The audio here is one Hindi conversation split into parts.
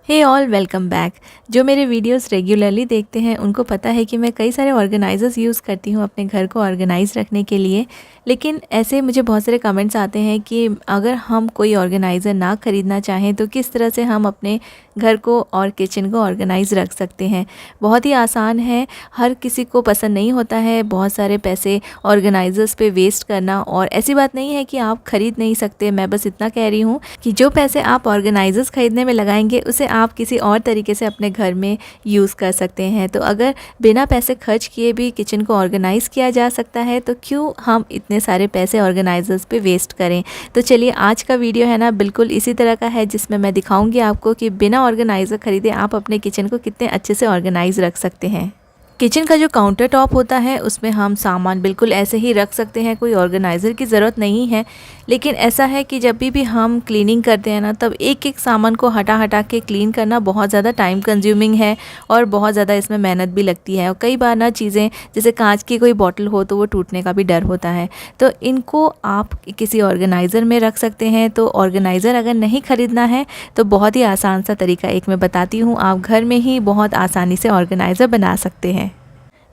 हे ऑल, वेलकम बैक। जो मेरे वीडियोस रेगुलरली देखते हैं उनको पता है कि मैं कई सारे ऑर्गेनाइज़र्स यूज़ करती हूँ अपने घर को ऑर्गेनाइज़ रखने के लिए। लेकिन ऐसे मुझे बहुत सारे कमेंट्स आते हैं कि अगर हम कोई ऑर्गेनाइज़र ना ख़रीदना चाहें तो किस तरह से हम अपने घर को और किचन को ऑर्गेनाइज़ रख सकते हैं। बहुत ही आसान है, हर किसी को पसंद नहीं होता है बहुत सारे पैसे ऑर्गेनाइज़र्स पे वेस्ट करना। और ऐसी बात नहीं है कि आप ख़रीद नहीं सकते, मैं बस इतना कह रही हूँ कि जो पैसे आप ऑर्गेनाइज़र्स ख़रीदने में लगाएंगे उसे आप किसी और तरीके से अपने घर में यूज़ कर सकते हैं। तो अगर बिना पैसे खर्च किए भी किचन को ऑर्गेनाइज़ किया जा सकता है तो क्यों हम इतने सारे पैसे ऑर्गेनाइज़र्स पे वेस्ट करें। तो चलिए, आज का वीडियो है ना बिल्कुल इसी तरह का है, जिसमें मैं दिखाऊंगी आपको कि बिना ऑर्गेनाइज़र ख़रीदे आप अपने किचन को कितने अच्छे से ऑर्गेनाइज़ रख सकते हैं। किचन का जो काउंटर टॉप होता है उसमें हम सामान बिल्कुल ऐसे ही रख सकते हैं, कोई ऑर्गेनाइज़र की ज़रूरत नहीं है। लेकिन ऐसा है कि जब भी हम क्लीनिंग करते हैं ना, तब एक एक सामान को हटा हटा के क्लीन करना बहुत ज़्यादा टाइम कंज्यूमिंग है और बहुत ज़्यादा इसमें मेहनत भी लगती है। और कई बार ना चीज़ें, जैसे कांच की कोई बॉटल हो तो वो टूटने का भी डर होता है। तो इनको आप किसी ऑर्गेनाइज़र में रख सकते हैं। तो ऑर्गेनाइज़र अगर नहीं ख़रीदना है तो बहुत ही आसान सा तरीका एक मैं बताती हूँ, आप घर में ही बहुत आसानी से ऑर्गेनाइज़र बना सकते हैं।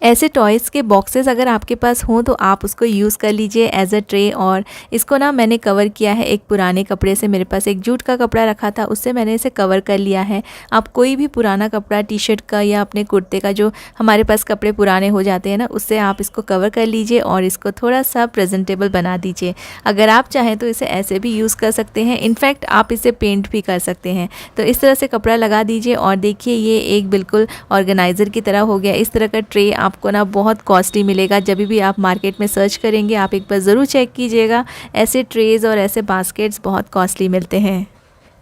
ऐसे टॉयज़ के बॉक्सेस अगर आपके पास हों तो आप उसको यूज़ कर लीजिए एज अ ट्रे। और इसको ना मैंने कवर किया है एक पुराने कपड़े से। मेरे पास एक जूट का कपड़ा रखा था, उससे मैंने इसे कवर कर लिया है। आप कोई भी पुराना कपड़ा, टी शर्ट का या अपने कुर्ते का, जो हमारे पास कपड़े पुराने हो जाते हैं ना, उससे आप इसको कवर कर लीजिए और इसको थोड़ा सा प्रेजेंटेबल बना दीजिए। अगर आप चाहें तो इसे ऐसे भी यूज़ कर सकते हैं, इनफैक्ट आप इसे पेंट भी कर सकते हैं। तो इस तरह से कपड़ा लगा दीजिए और देखिए ये एक बिल्कुल ऑर्गेनाइज़र की तरह हो गया। इस तरह का ट्रे आपको ना बहुत कॉस्टली मिलेगा। जब भी आप मार्केट में सर्च करेंगे आप एक बार ज़रूर चेक कीजिएगा, ऐसे ट्रेज़ और ऐसे बास्केट्स बहुत कॉस्टली मिलते हैं।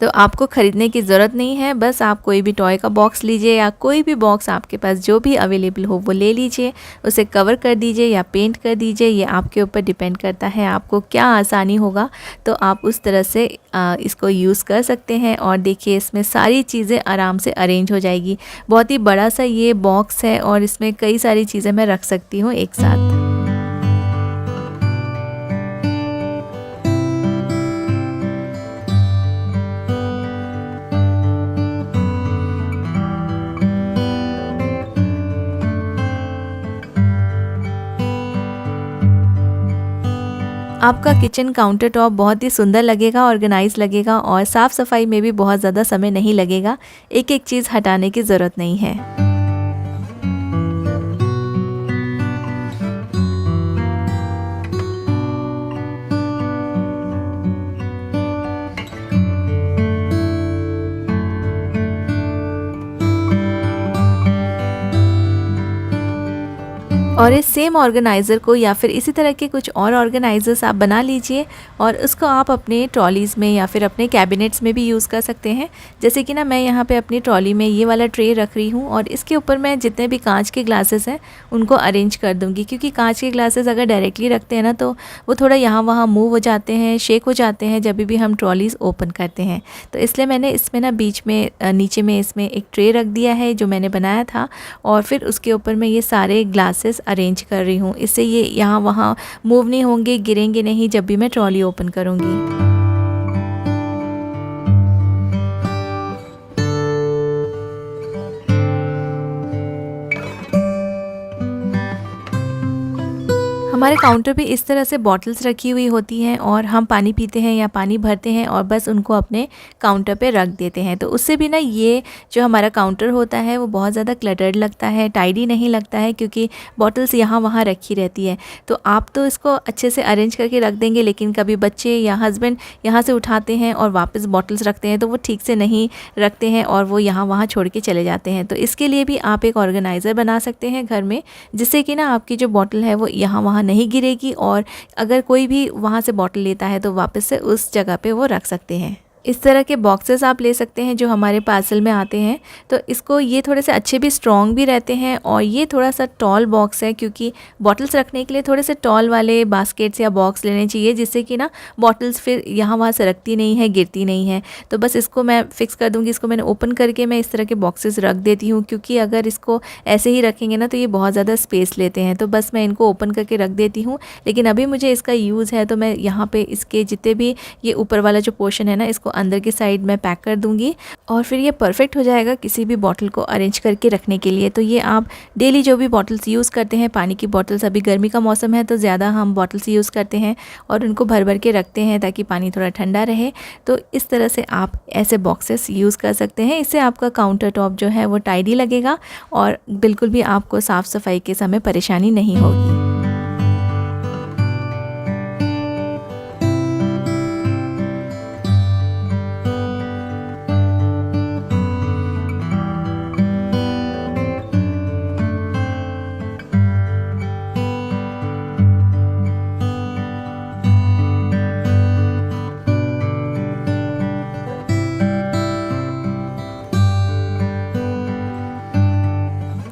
तो आपको ख़रीदने की ज़रूरत नहीं है, बस आप कोई भी टॉय का बॉक्स लीजिए या कोई भी बॉक्स आपके पास जो भी अवेलेबल हो वो ले लीजिए, उसे कवर कर दीजिए या पेंट कर दीजिए। ये आपके ऊपर डिपेंड करता है आपको क्या आसानी होगा, तो आप उस तरह से इसको यूज़ कर सकते हैं। और देखिए इसमें सारी चीज़ें आराम से अरेंज हो जाएगी। बहुत ही बड़ा सा ये बॉक्स है और इसमें कई सारी चीज़ें मैं रख सकती हूँ एक साथ। आपका किचन काउंटर टॉप बहुत ही सुंदर लगेगा, ऑर्गेनाइज लगेगा और साफ़ सफाई में भी बहुत ज़्यादा समय नहीं लगेगा। एक एक चीज़ हटाने की ज़रूरत नहीं है। और इस सेम ऑर्गेनाइज़र को या फिर इसी तरह के कुछ और ऑर्गेनाइज़र्स आप बना लीजिए और उसको आप अपने ट्रॉलीज़ में या फिर अपने कैबिनेट्स में भी यूज़ कर सकते हैं। जैसे कि ना मैं यहाँ पे अपनी ट्रॉली में ये वाला ट्रे रख रही हूँ और इसके ऊपर मैं जितने भी कांच के ग्लासेस हैं उनको अरेंज कर दूँगी, क्योंकि कांच के ग्लासेस अगर डायरेक्टली रखते हैं ना तो वो थोड़ा यहाँ वहाँ मूव हो जाते हैं, शेक हो जाते हैं जब भी हम ट्रॉलीज़ ओपन करते हैं। तो इसलिए मैंने इसमें ना बीच में नीचे में इसमें एक ट्रे रख दिया है जो मैंने बनाया था, और फिर उसके ऊपर मैं ये सारे ग्लासेस अरेंज कर रही हूँ। इससे ये यहाँ वहाँ मूव नहीं होंगे, गिरेंगे नहीं जब भी मैं ट्रॉली ओपन करूँगी। हमारे काउंटर पे इस तरह से बॉटल्स रखी हुई होती हैं और हम पानी पीते हैं या पानी भरते हैं और बस उनको अपने काउंटर पे रख देते हैं। तो उससे भी ना ये जो हमारा काउंटर होता है वो बहुत ज़्यादा क्लटर्ड लगता है, टाइडी नहीं लगता है, क्योंकि बॉटल्स यहाँ वहाँ रखी रहती है। तो आप तो इसको अच्छे से अरेंज करके रख देंगे, लेकिन कभी बच्चे या हस्बैंड यहाँ से उठाते हैं और वापस बॉटल्स रखते हैं तो वो ठीक से नहीं रखते हैं और वो यहाँ वहाँ छोड़ के चले जाते हैं। तो इसके लिए भी आप एक ऑर्गेनाइज़र बना सकते हैं घर में, जिससे कि ना आपकी जो बॉटल है वो यहाँ वहाँ नहीं गिरेगी और अगर कोई भी वहाँ से बॉटल लेता है तो वापस से उस जगह पे वो रख सकते हैं। इस तरह के बॉक्सेस आप ले सकते हैं जो हमारे पार्सल में आते हैं। तो इसको ये थोड़े से अच्छे भी स्ट्रॉन्ग भी रहते हैं और ये थोड़ा सा टॉल बॉक्स है, क्योंकि बॉटल्स रखने के लिए थोड़े से टॉल वाले बास्केट्स या बॉक्स लेने चाहिए, जिससे कि ना बॉटल्स फिर यहाँ वहाँ सरकती नहीं है, गिरती नहीं है। तो बस इसको मैं फिक्स कर दूँगी। इसको मैंने ओपन करके मैं इस तरह के बॉक्सेस रख देती हूँ, क्योंकि अगर इसको ऐसे ही रखेंगे ना तो ये बहुत ज़्यादा स्पेस लेते हैं। तो बस मैं इनको ओपन करके रख देती हूँ। लेकिन अभी मुझे इसका यूज़ है तो मैं यहाँ पर इसके जितने भी ये ऊपर वाला जो पोर्शन है ना, इसको अंदर की साइड में पैक कर दूँगी और फिर ये परफेक्ट हो जाएगा किसी भी बॉटल को अरेंज करके रखने के लिए। तो ये आप डेली जो भी बॉटल्स यूज़ करते हैं, पानी की बॉटल्स, अभी गर्मी का मौसम है तो ज़्यादा हम बॉटल्स यूज़ करते हैं और उनको भर भर के रखते हैं ताकि पानी थोड़ा ठंडा रहे। तो इस तरह से आप ऐसे बॉक्सेस यूज़ कर सकते हैं। इससे आपका काउंटर टॉप जो है वो टाइडी लगेगा और बिल्कुल भी आपको साफ़ सफाई के समय परेशानी नहीं होगी।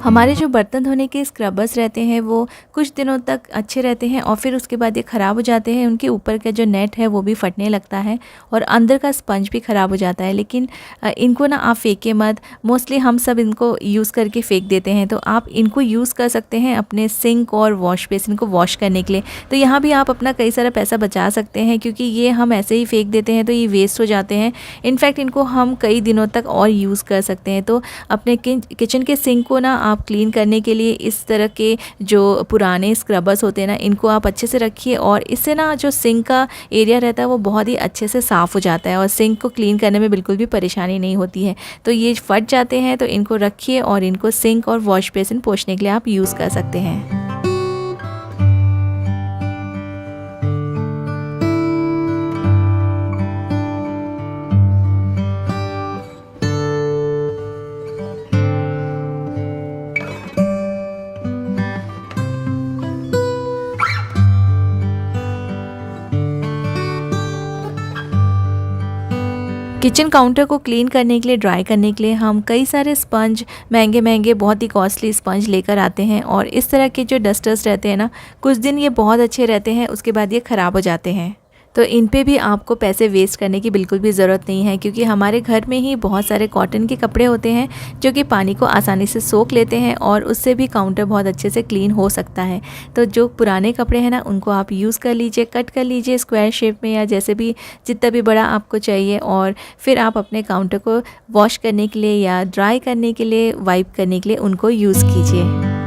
हमारे जो बर्तन धोने के स्क्रबर्स रहते हैं वो कुछ दिनों तक अच्छे रहते हैं और फिर उसके बाद ये ख़राब हो जाते हैं। उनके ऊपर का जो नेट है वो भी फटने लगता है और अंदर का स्पंज भी ख़राब हो जाता है। लेकिन इनको ना आप फेंके मत, मोस्टली हम सब इनको यूज़ करके फेंक देते हैं। तो आप इनको यूज़ कर सकते हैं अपने सिंक और वॉश बेसिन को वॉश करने के लिए। तो यहाँ भी आप अपना कई सारा पैसा बचा सकते हैं क्योंकि ये हम ऐसे ही फेंक देते हैं तो ये वेस्ट हो जाते हैं। इनफैक्ट इनको हम कई दिनों तक और यूज़ कर सकते हैं। तो अपने किचन के सिंक को ना आप क्लीन करने के लिए इस तरह के जो पुराने स्क्रबर्स होते हैं ना, इनको आप अच्छे से रखिए और इससे ना जो सिंक का एरिया रहता है वो बहुत ही अच्छे से साफ़ हो जाता है और सिंक को क्लीन करने में बिल्कुल भी परेशानी नहीं होती है। तो ये फट जाते हैं तो इनको रखिए और इनको सिंक और वॉश बेसिन पोंछने के लिए आप यूज़ कर सकते हैं। किचन काउंटर को क्लीन करने के लिए, ड्राई करने के लिए हम कई सारे स्पंज, महंगे महंगे बहुत ही कॉस्टली स्पंज लेकर आते हैं और इस तरह के जो डस्टर्स रहते हैं ना, कुछ दिन ये बहुत अच्छे रहते हैं, उसके बाद ये ख़राब हो जाते हैं। तो इन पे भी आपको पैसे वेस्ट करने की बिल्कुल भी ज़रूरत नहीं है क्योंकि हमारे घर में ही बहुत सारे कॉटन के कपड़े होते हैं जो कि पानी को आसानी से सोख लेते हैं और उससे भी काउंटर बहुत अच्छे से क्लीन हो सकता है। तो जो पुराने कपड़े हैं ना, उनको आप यूज़ कर लीजिए, कट कर लीजिए स्क्वायर शेप में या जैसे भी, जितना भी बड़ा आपको चाहिए, और फिर आप अपने काउंटर को वॉश करने के लिए या ड्राई करने के लिए, वाइप करने के लिए उनको यूज़ कीजिए।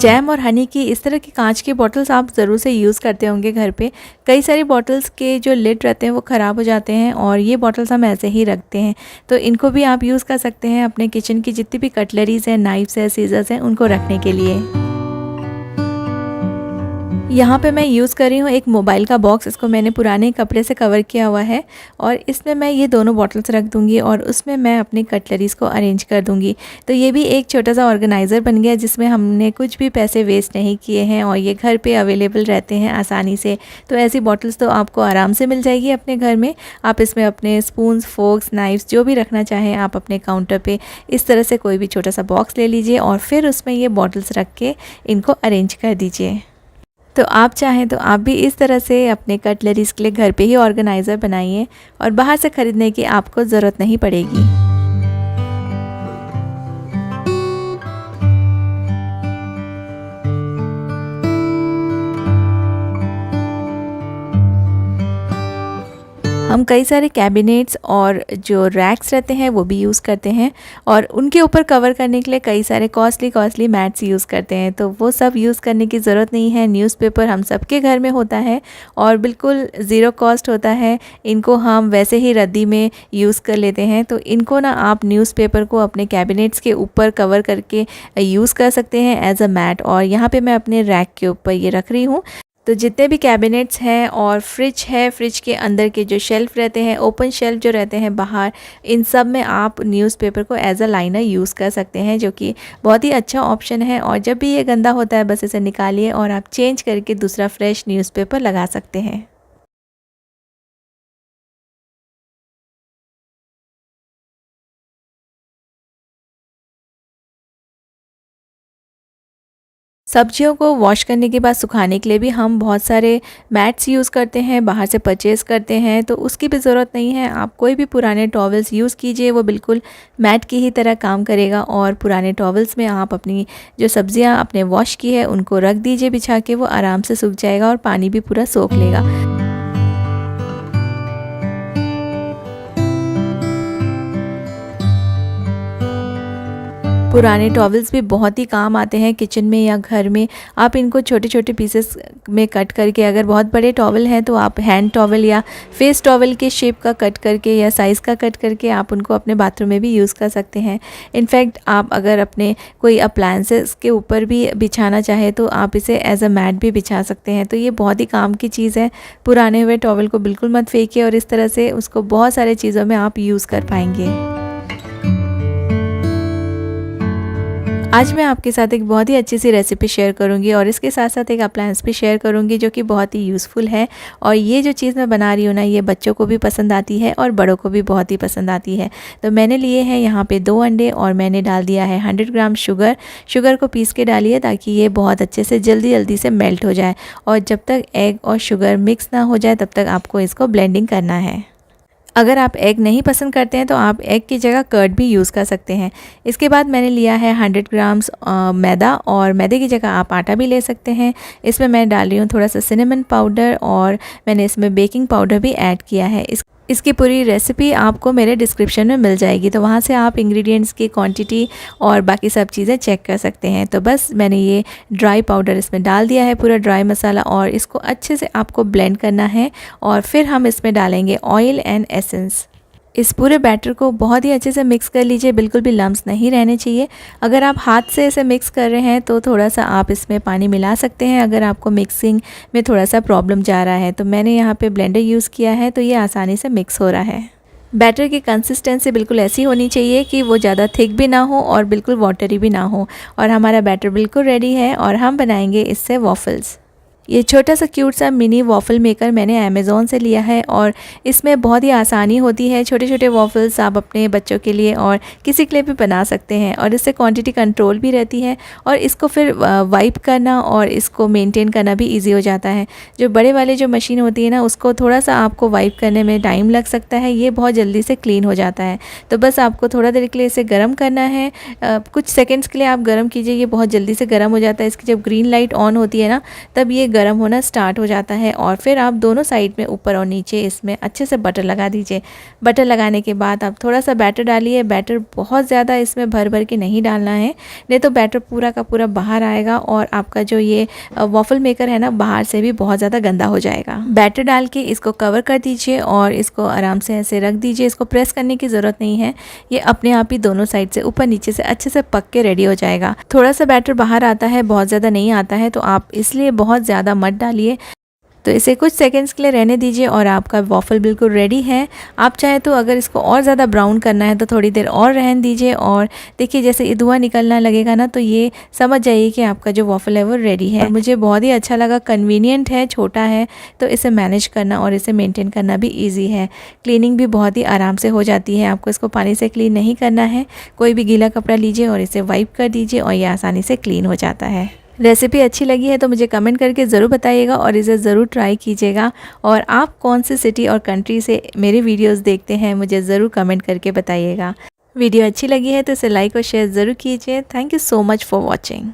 जैम और हनी की इस तरह की कांच की बॉटल्स आप ज़रूर से यूज़ करते होंगे घर पे। कई सारी बॉटल्स के जो लिड रहते हैं वो ख़राब हो जाते हैं और ये बॉटल्स हम ऐसे ही रखते हैं। तो इनको भी आप यूज़ कर सकते हैं अपने किचन की जितनी भी कटलरीज़ हैं, नाइफ्स हैं, सीज़र्स हैं, उनको रखने के लिए। यहाँ पे मैं यूज़ कर रही हूँ एक मोबाइल का बॉक्स। इसको मैंने पुराने कपड़े से कवर किया हुआ है और इसमें मैं ये दोनों बॉटल्स रख दूँगी और उसमें मैं अपनी कटलरीज़ को अरेंज कर दूँगी। तो ये भी एक छोटा सा ऑर्गेनाइज़र बन गया जिसमें हमने कुछ भी पैसे वेस्ट नहीं किए हैं और ये घर पे अवेलेबल रहते हैं आसानी से। तो ऐसी बॉटल्स तो आपको आराम से मिल जाएगी अपने घर में। आप इसमें अपने स्पून्स, फोर्क्स, नाइफ्स जो भी रखना चाहें आप अपने काउंटर पे इस तरह से कोई भी छोटा सा बॉक्स ले लीजिए और फिर उसमें ये बॉटल्स रख के इनको अरेंज कर दीजिए। तो आप चाहें तो आप भी इस तरह से अपने कटलरीज़ के लिए घर पे ही ऑर्गेनाइज़र बनाइए और बाहर से ख़रीदने की आपको ज़रूरत नहीं पड़ेगी। हम कई सारे कैबिनेट्स और जो रैक्स रहते हैं वो भी यूज़ करते हैं और उनके ऊपर कवर करने के लिए कई सारे कॉस्टली मैट्स यूज़ करते हैं। तो वो सब यूज़ करने की ज़रूरत नहीं है। न्यूज़पेपर हम सबके घर में होता है और बिल्कुल ज़ीरो कॉस्ट होता है। इनको हम वैसे ही रद्दी में यूज़ कर लेते हैं। तो इनको ना आप न्यूज़पेपर को अपने कैबिनेट्स के ऊपर कवर करके यूज़ कर सकते हैं एज अ मैट। और यहाँ पे मैं अपने रैक के ऊपर ये रख रही हूँ। तो जितने भी कैबिनेट्स हैं और फ्रिज है, फ्रिज के अंदर के जो शेल्फ़ रहते हैं, ओपन शेल्फ़ जो रहते हैं बाहर, इन सब में आप न्यूज़पेपर को एज अ लाइनर यूज़ कर सकते हैं, जो कि बहुत ही अच्छा ऑप्शन है। और जब भी ये गंदा होता है बस इसे निकालिए और आप चेंज करके दूसरा फ्रेश न्यूज़पेपर लगा सकते हैं। सब्जियों को वॉश करने के बाद सुखाने के लिए भी हम बहुत सारे मैट्स यूज़ करते हैं, बाहर से परचेज़ करते हैं, तो उसकी भी ज़रूरत नहीं है। आप कोई भी पुराने टॉवल्स यूज़ कीजिए, वो बिल्कुल मैट की ही तरह काम करेगा। और पुराने टॉवल्स में आप अपनी जो सब्जियां आपने वॉश की है उनको रख दीजिए बिछा के, वो आराम से सूख जाएगा और पानी भी पूरा सोख लेगा। पुराने टॉवल्स भी बहुत ही काम आते हैं किचन में या घर में। आप इनको छोटे छोटे पीसेस में कट करके, अगर बहुत बड़े टॉवल हैं तो आप हैंड टॉवल या फेस टॉवल के शेप का कट करके या साइज़ का कट करके आप उनको अपने बाथरूम में भी यूज़ कर सकते हैं। इनफैक्ट आप अगर अपने कोई अप्लायंसेस के ऊपर भी बिछाना चाहे तो आप इसे एज अ मैट भी बिछा सकते हैं। तो ये बहुत ही काम की चीज़ है। पुराने हुए टॉवल को बिल्कुल मत फेंकिए और इस तरह से उसको बहुत सारे चीज़ों में आप यूज़ कर पाएंगे। आज मैं आपके साथ एक बहुत ही अच्छी सी रेसिपी शेयर करूंगी और इसके साथ साथ एक अप्लायंस भी शेयर करूंगी जो कि बहुत ही यूज़फुल है। और ये जो चीज़ मैं बना रही हूँ ना, ये बच्चों को भी पसंद आती है और बड़ों को भी बहुत ही पसंद आती है। तो मैंने लिए हैं यहाँ पे 2 अंडे और मैंने डाल दिया है 100 ग्राम शुगर को पीस के डालिए ताकि ये बहुत अच्छे से जल्दी से मेल्ट हो जाए। और जब तक एग और शुगर मिक्स ना हो जाए तब तक आपको इसको ब्लेंडिंग करना है। अगर आप एग नहीं पसंद करते हैं तो आप एग की जगह कर्ड भी यूज़ कर सकते हैं। इसके बाद मैंने लिया है 100 ग्राम्स मैदा, और मैदे की जगह आप आटा भी ले सकते हैं। इसमें मैं डाल रही हूँ थोड़ा सा सिनेमन पाउडर और मैंने इसमें बेकिंग पाउडर भी ऐड किया है। इसकी पूरी रेसिपी आपको मेरे डिस्क्रिप्शन में मिल जाएगी, तो वहाँ से आप इंग्रेडिएंट्स की क्वांटिटी और बाकी सब चीज़ें चेक कर सकते हैं। तो बस मैंने ये ड्राई पाउडर इसमें डाल दिया है, पूरा ड्राई मसाला, और इसको अच्छे से आपको ब्लेंड करना है। और फिर हम इसमें डालेंगे ऑयल एंड एसेंस। इस पूरे बैटर को बहुत ही अच्छे से मिक्स कर लीजिए, बिल्कुल भी लम्स नहीं रहने चाहिए। अगर आप हाथ से इसे मिक्स कर रहे हैं तो थोड़ा सा आप इसमें पानी मिला सकते हैं अगर आपको मिक्सिंग में थोड़ा सा प्रॉब्लम जा रहा है। तो मैंने यहाँ पे ब्लेंडर यूज़ किया है तो ये आसानी से मिक्स हो रहा है। बैटर की कंसिस्टेंसी बिल्कुल ऐसी होनी चाहिए कि वो ज़्यादा थिक भी ना हो और बिल्कुल वाटरी भी ना हो। और हमारा बैटर बिल्कुल रेडी है और हम बनाएंगे इससे वॉफल्स। ये छोटा सा क्यूट सा मिनी वॉफ़ल मेकर मैंने अमेज़ॉन से लिया है और इसमें बहुत ही आसानी होती है। छोटे छोटे वॉफ़ल्स आप अपने बच्चों के लिए और किसी के लिए भी बना सकते हैं और इससे क्वांटिटी कंट्रोल भी रहती है और इसको फिर वाइप करना और इसको मेंटेन करना भी इजी हो जाता है। जो बड़े वाले जो मशीन होती है ना, उसको थोड़ा सा आपको वाइप करने में टाइम लग सकता है, ये बहुत जल्दी से क्लीन हो जाता है। तो बस आपको थोड़ा देर के लिए इसे गर्म करना है, कुछ सेकेंड्स के लिए आप गर्म कीजिए, ये बहुत जल्दी से गर्म हो जाता है। इसकी जब ग्रीन लाइट ऑन होती है ना, तब ये गर्म होना स्टार्ट हो जाता है। और फिर आप दोनों साइड में ऊपर और नीचे इसमें अच्छे से बटर लगा दीजिए। बटर लगाने के बाद आप थोड़ा सा बैटर डालिए। बैटर बहुत ज़्यादा इसमें भर भर के नहीं डालना है, नहीं तो बैटर पूरा का पूरा बाहर आएगा और आपका जो ये वॉफल मेकर है ना, बाहर से भी बहुत ज़्यादा गंदा हो जाएगा। बैटर डाल के इसको कवर कर दीजिए और इसको आराम से ऐसे रख दीजिए। इसको प्रेस करने की ज़रूरत नहीं है, ये अपने आप ही दोनों साइड से ऊपर नीचे से अच्छे से पक के रेडी हो जाएगा। थोड़ा सा बैटर बाहर आता है, बहुत ज़्यादा नहीं आता है, तो आप इसलिए बहुत ज़्यादा मत डालिए। तो इसे कुछ सेकंड्स के लिए रहने दीजिए और आपका वॉफ़ल बिल्कुल रेडी है। आप चाहे तो अगर इसको और ज़्यादा ब्राउन करना है तो थोड़ी देर और रहने दीजिए। और देखिए जैसे ये धुआं निकलना लगेगा ना, तो ये समझ जाइए कि आपका जो वॉफ़ल है वो रेडी है। और मुझे बहुत ही अच्छा लगा, कन्वीनियंट है, छोटा है, तो इसे मैनेज करना और इसे मेंटेन करना भी ईजी है। क्लीनिंग भी बहुत ही आराम से हो जाती है। आपको इसको पानी से क्लीन नहीं करना है, कोई भी गीला कपड़ा लीजिए और इसे वाइप कर दीजिए और ये आसानी से क्लीन हो जाता है। रेसिपी अच्छी लगी है तो मुझे कमेंट करके ज़रूर बताइएगा और इसे ज़रूर ट्राई कीजिएगा। और आप कौन सी सिटी और कंट्री से मेरे वीडियोस देखते हैं, मुझे ज़रूर कमेंट करके बताइएगा। वीडियो अच्छी लगी है तो इसे लाइक और शेयर ज़रूर कीजिए। Thank you so much for watching.